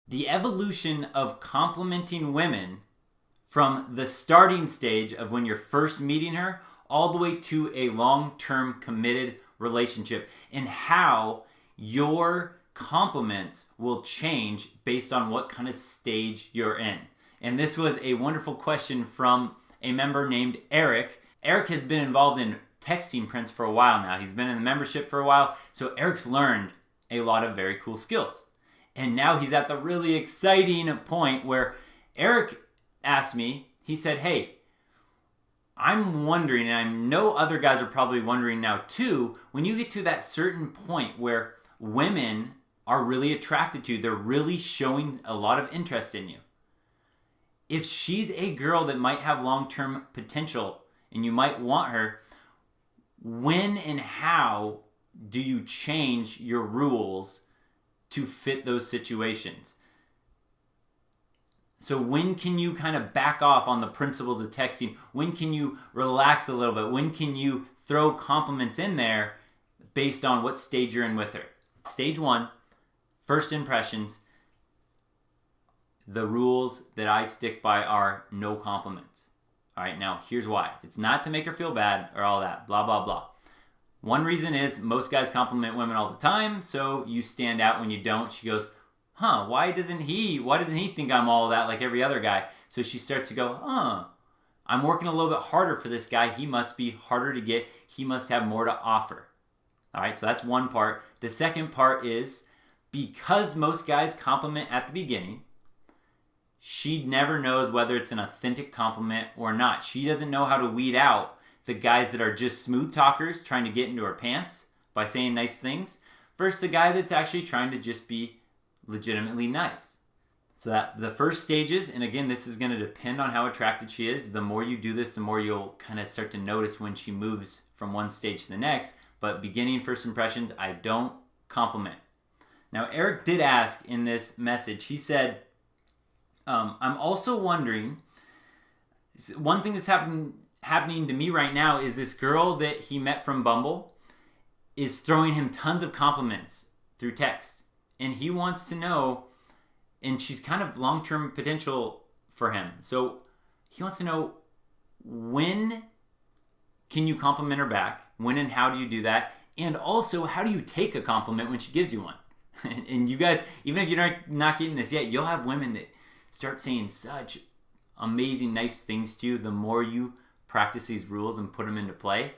The evolution of complimenting women from the starting stage of when you're first meeting her all the way to a long-term committed relationship, and how your compliments will change based on what kind of stage you're in. And this was a wonderful question from a member named Eric. Eric has been involved in texting Prince for a while now. He's been in the membership for a while, so Eric's learned a lot of very cool skills. And now he's at the really exciting point where Eric asked me, he said, hey, I'm wondering, and I know other guys are probably wondering now too, when you get to that certain point where women are really attracted to you, they're really showing a lot of interest in you. If she's a girl that might have long-term potential and you might want her, when and how do you change your rules to fit those situations? So when can you kind of back off on the principles of texting? When can you relax a little bit? When can you throw compliments in there based on what stage you're in with her? Stage 1, first impressions. The rules that I stick by are no compliments. All right, now here's why. It's not to make her feel bad or all that, blah, blah, blah. One reason is most guys compliment women all the time, so you stand out when you don't. She goes, why doesn't he think I'm all that like every other guy? So she starts to go, I'm working a little bit harder for this guy. He must be harder to get. He must have more to offer. All right, so that's one part. The second part is, because most guys compliment at the beginning, she never knows whether it's an authentic compliment or not. She doesn't know how to weed out the guys that are just smooth talkers trying to get into her pants by saying nice things versus the guy that's actually trying to just be legitimately nice. So that the first stages, and again, this is going to depend on how attracted she is. The more you do this, the more you'll kind of start to notice when she moves from one stage to the next. But beginning first impressions, I don't compliment. Now, Eric did ask in this message, he said, I'm also wondering, one thing that's happening to me right now is this girl that he met from Bumble is throwing him tons of compliments through text. And he wants to know, and she's kind of long-term potential for him. So he wants to know, when can you compliment her back? When and how do you do that? And also, how do you take a compliment when she gives you one? And you guys, even if you're not getting this yet, you'll have women that start saying such amazing, nice things to you the more you practice these rules and put them into play.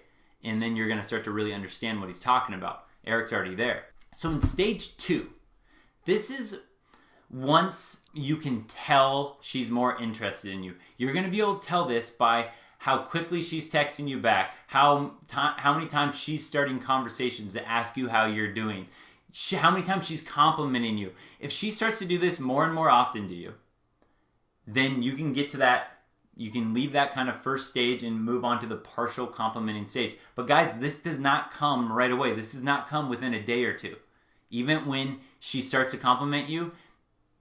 And then you're going to start to really understand what he's talking about. Eric's already there. So in stage 2, this is once you can tell she's more interested in you. You're going to be able to tell this by how quickly she's texting you back, how many times she's starting conversations to ask you how you're doing, how many times she's complimenting you. If she starts to do this more and more often to you, then you can get to that, you can leave that kind of first stage and move on to the partial complimenting stage. But guys, this does not come right away. This does not come within a day or two. Even when she starts to compliment you,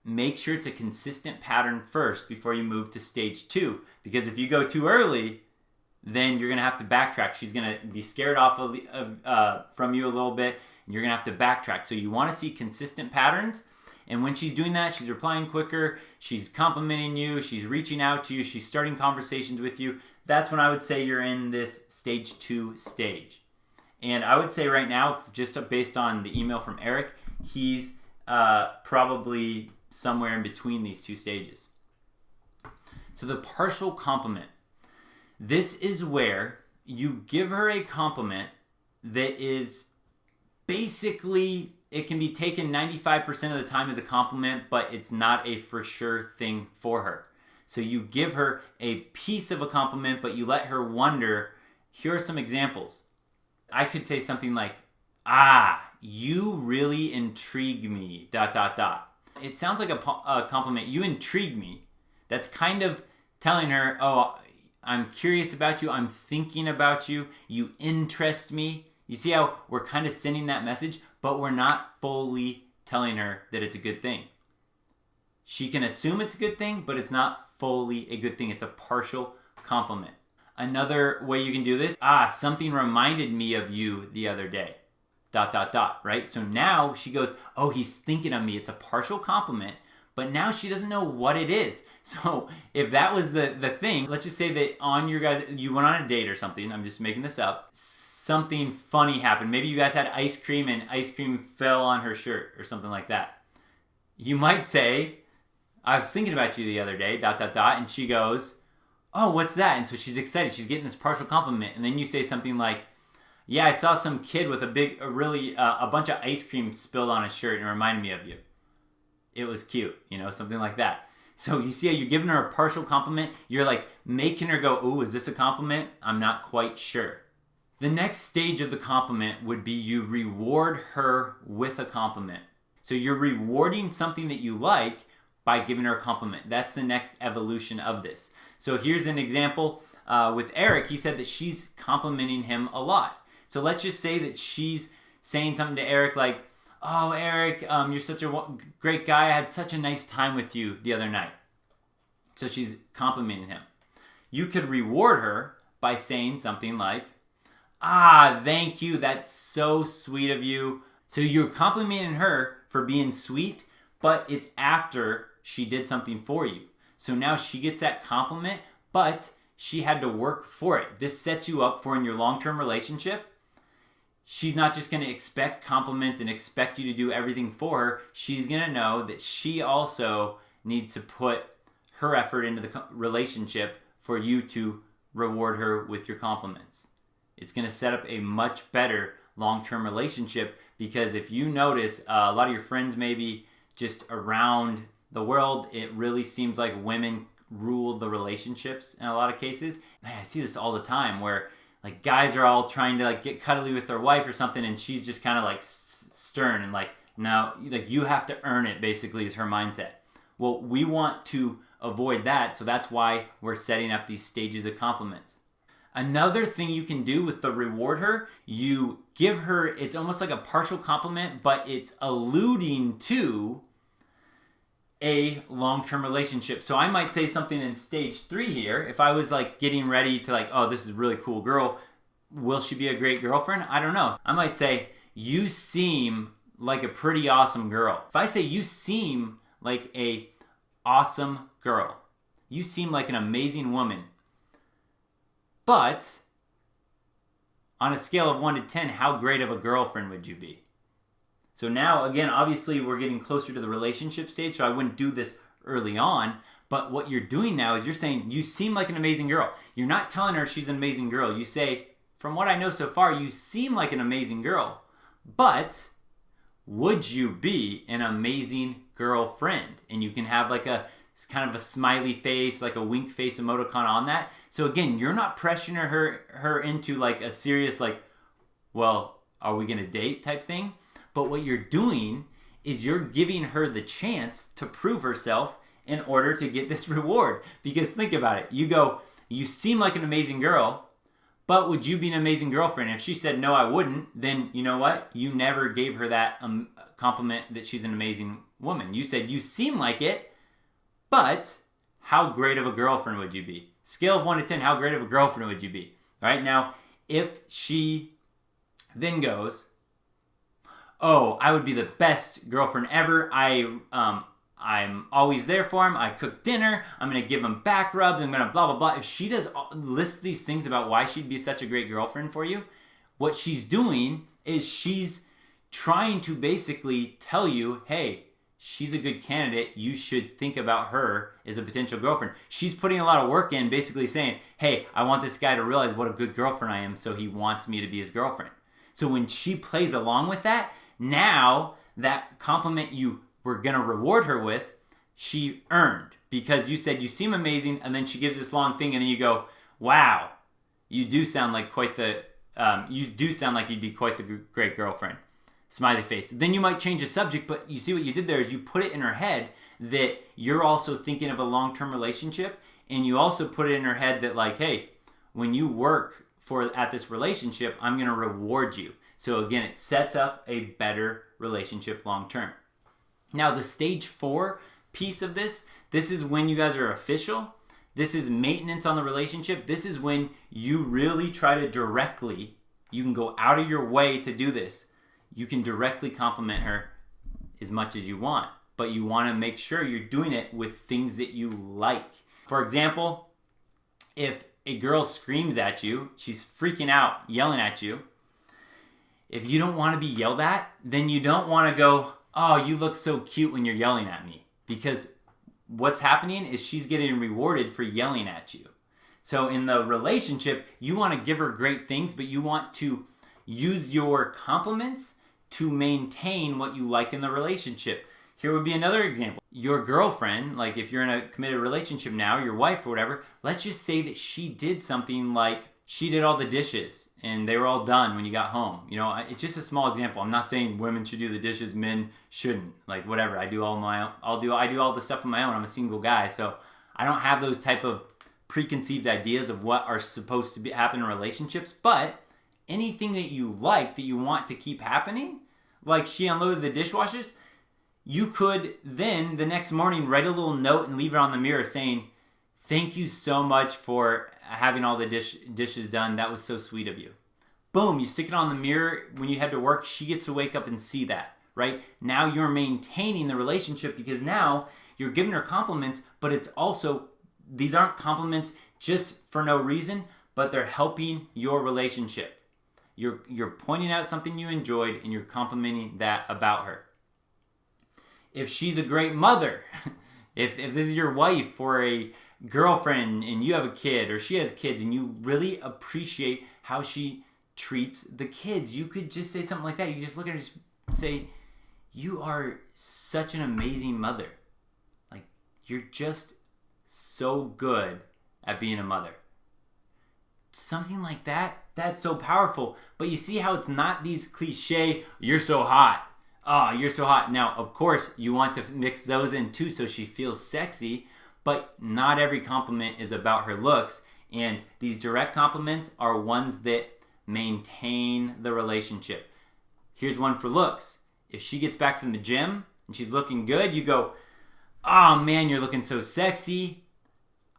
make sure it's a consistent pattern first before you move to stage 2. Because if you go too early, then you're going to have to backtrack. She's going to be scared off from you a little bit, and you're going to have to backtrack. So you want to see consistent patterns. And when she's doing that, she's replying quicker, she's complimenting you, she's reaching out to you, she's starting conversations with you. That's when I would say you're in this stage 2 stage. And I would say right now, just based on the email from Eric, he's probably somewhere in between these 2 stages. So the partial compliment. This is where you give her a compliment that is basically, it can be taken 95% of the time as a compliment, but it's not a for sure thing for her. So you give her a piece of a compliment, but you let her wonder. Here are some examples. I could say something like, you really intrigue me, ... It sounds like a compliment. You intrigue me. That's kind of telling her, I'm curious about you. I'm thinking about you. You interest me. You see how we're kind of sending that message, but we're not fully telling her that it's a good thing. She can assume it's a good thing, but it's not fully a good thing. It's a partial compliment. Another way you can do this, something reminded me of you the other day, ... right? So now she goes, he's thinking of me. It's a partial compliment, but now she doesn't know what it is. So if that was the thing, let's just say that you went on a date or something, I'm just making this up, something funny happened. Maybe you guys had ice cream and ice cream fell on her shirt or something like that. You might say, I was thinking about you the other day, ... And she goes, oh, what's that? And so she's excited. She's getting this partial compliment. And then you say something like, yeah, I saw some kid with a bunch of ice cream spilled on his shirt and it reminded me of you. It was cute, something like that. So you see how you're giving her a partial compliment? You're like making her go, ooh, is this a compliment? I'm not quite sure. The next stage of the compliment would be you reward her with a compliment. So you're rewarding something that you like by giving her a compliment. That's the next evolution of this. So here's an example with Eric. He said that she's complimenting him a lot. So let's just say that she's saying something to Eric like, oh, Eric, you're such a great guy. I had such a nice time with you the other night. So she's complimenting him. You could reward her by saying something like, ah, thank you. That's so sweet of you. So you're complimenting her for being sweet, but it's after she did something for you. So now she gets that compliment, but she had to work for it. This sets you up for in your long-term relationship. She's not just going to expect compliments and expect you to do everything for her. She's going to know that she also needs to put her effort into the relationship for you to reward her with your compliments. It's going to set up a much better long-term relationship, because if you notice, a lot of your friends maybe just around the world, it really seems like women rule the relationships in a lot of cases. Man, I see this all the time where like guys are all trying to like get cuddly with their wife or something, and she's just kind of like stern and like, no, like you have to earn it, basically, is her mindset. Well, we want to avoid that, so that's why we're setting up these stages of compliments. Another thing you can do with the reward her, you give her, it's almost like a partial compliment, but it's alluding to a long-term relationship. So I might say something in stage 3 here. If I was like getting ready to like, oh, this is a really cool girl, will she be a great girlfriend? I don't know. I might say, you seem like a pretty awesome girl. If I say you seem like a awesome girl, you seem like an amazing woman, but on a scale of 1 to 10, how great of a girlfriend would you be? So now, again, obviously we're getting closer to the relationship stage, so I wouldn't do this early on. But what you're doing now is you're saying, you seem like an amazing girl. You're not telling her she's an amazing girl. You say, from what I know so far, you seem like an amazing girl. But would you be an amazing girlfriend? And you can have like a kind of a smiley face, like a wink face emoticon on that. So again, you're not pressuring her into like a serious like, well, are we going to date type thing? But what you're doing is you're giving her the chance to prove herself in order to get this reward. Because think about it. You go, you seem like an amazing girl, but would you be an amazing girlfriend? If she said, no, I wouldn't, then you know what? You never gave her that compliment that she's an amazing woman. You said, you seem like it, but how great of a girlfriend would you be? Scale of 1 to 10, how great of a girlfriend would you be? All right, now, if she then goes, oh, I would be the best girlfriend ever. I'm always there for him. I cook dinner. I'm going to give him back rubs. I'm going to blah, blah, blah. If she lists these things about why she'd be such a great girlfriend for you, what she's doing is she's trying to basically tell you, hey, she's a good candidate. You should think about her as a potential girlfriend. She's putting a lot of work in, basically saying, hey, I want this guy to realize what a good girlfriend I am, so he wants me to be his girlfriend. So when she plays along with that, now that compliment you were going to reward her with, she earned, because you said you seem amazing, and then she gives this long thing, and then you go, wow, you do sound like you'd be quite the great girlfriend. Smiley face. Then you might change the subject, but you see what you did there is you put it in her head that you're also thinking of a long-term relationship, and you also put it in her head that like, hey, when you work at this relationship, I'm going to reward you. So again, it sets up a better relationship long-term. Now, the stage 4 piece of this is when you guys are official. This is maintenance on the relationship. This is when you really try to directly, you can go out of your way to do this. You can directly compliment her as much as you want. but you want to make sure you're doing it with things that you like. For example, if a girl screams at you, she's freaking out, yelling at you. If you don't want to be yelled at, then you don't want to go, oh, you look so cute when you're yelling at me. Because what's happening is she's getting rewarded for yelling at you. So in the relationship, you want to give her great things, but you want to use your compliments to maintain what you like in the relationship. Here would be another example. Your girlfriend, like if you're in a committed relationship now, your wife or whatever, let's just say that she did something like she did all the dishes and they were all done when you got home. You know, it's just a small example. I'm not saying women should do the dishes, men shouldn't. Like whatever, I do all my own. I do all the stuff on my own. I'm a single guy, so I don't have those type of preconceived ideas of what are supposed to happen in relationships. But anything that you like, that you want to keep happening, like she unloaded the dishwashers, you could then the next morning write a little note and leave it on the mirror saying, thank you so much for having all the dishes done. That was so sweet of you. Boom, you stick it on the mirror when you head to work. She gets to wake up and see that, right? Now you're maintaining the relationship because now you're giving her compliments, but it's also, these aren't compliments just for no reason, but they're helping your relationship. You're pointing out something you enjoyed and you're complimenting that about her. If she's a great mother, if this is your wife or a girlfriend and you have a kid or she has kids and you really appreciate how she treats the kids, you could just say something like that. You just look at her and just say, you are such an amazing mother. Like, you're just so good at being a mother. Something like that, that's so powerful. But you see how it's not these cliche, you're so hot. Oh, you're so hot. Now, of course, you want to mix those in too so she feels sexy, but not every compliment is about her looks. And these direct compliments are ones that maintain the relationship. Here's one for looks. If she gets back from the gym and she's looking good, you go, oh man, you're looking so sexy.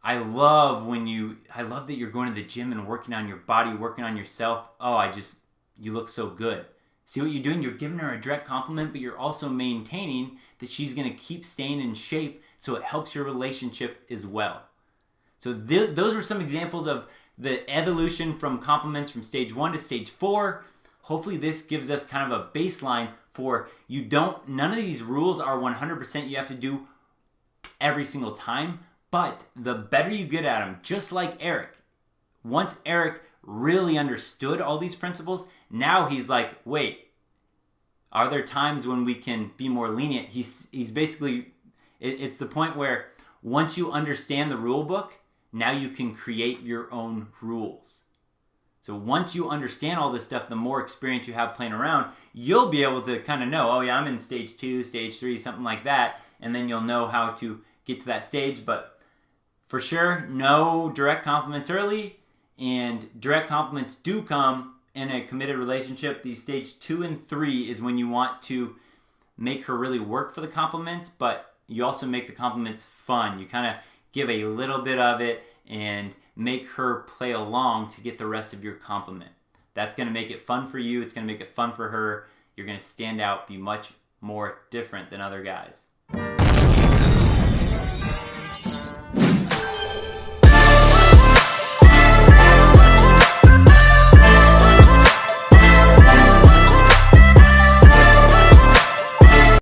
I love that you're going to the gym and working on your body, working on yourself. Oh, you look so good. See what you're doing? You're giving her a direct compliment, but you're also maintaining that she's going to keep staying in shape, so it helps your relationship as well. So those are some examples of the evolution from compliments from stage 1 to stage 4. Hopefully this gives us kind of a baseline for none of these rules are 100% you have to do every single time, but the better you get at them, just like Eric. Once Eric really understood all these principles, now he's like, wait, are there times when we can be more lenient? He's basically, it's the point where once you understand the rule book, now you can create your own rules. So once you understand all this stuff, the more experience you have playing around, you'll be able to kind of know, oh yeah, I'm in stage 2, stage 3, something like that, and then you'll know how to get to that stage. But for sure, no direct compliments early, and direct compliments do come in a committed relationship. These stage 2 and 3 is when you want to make her really work for the compliments, but you also make the compliments fun. You kind of give a little bit of it and make her play along to get the rest of your compliment. That's going to make it fun for you. It's going to make it fun for her. You're going to stand out, be much more different than other guys.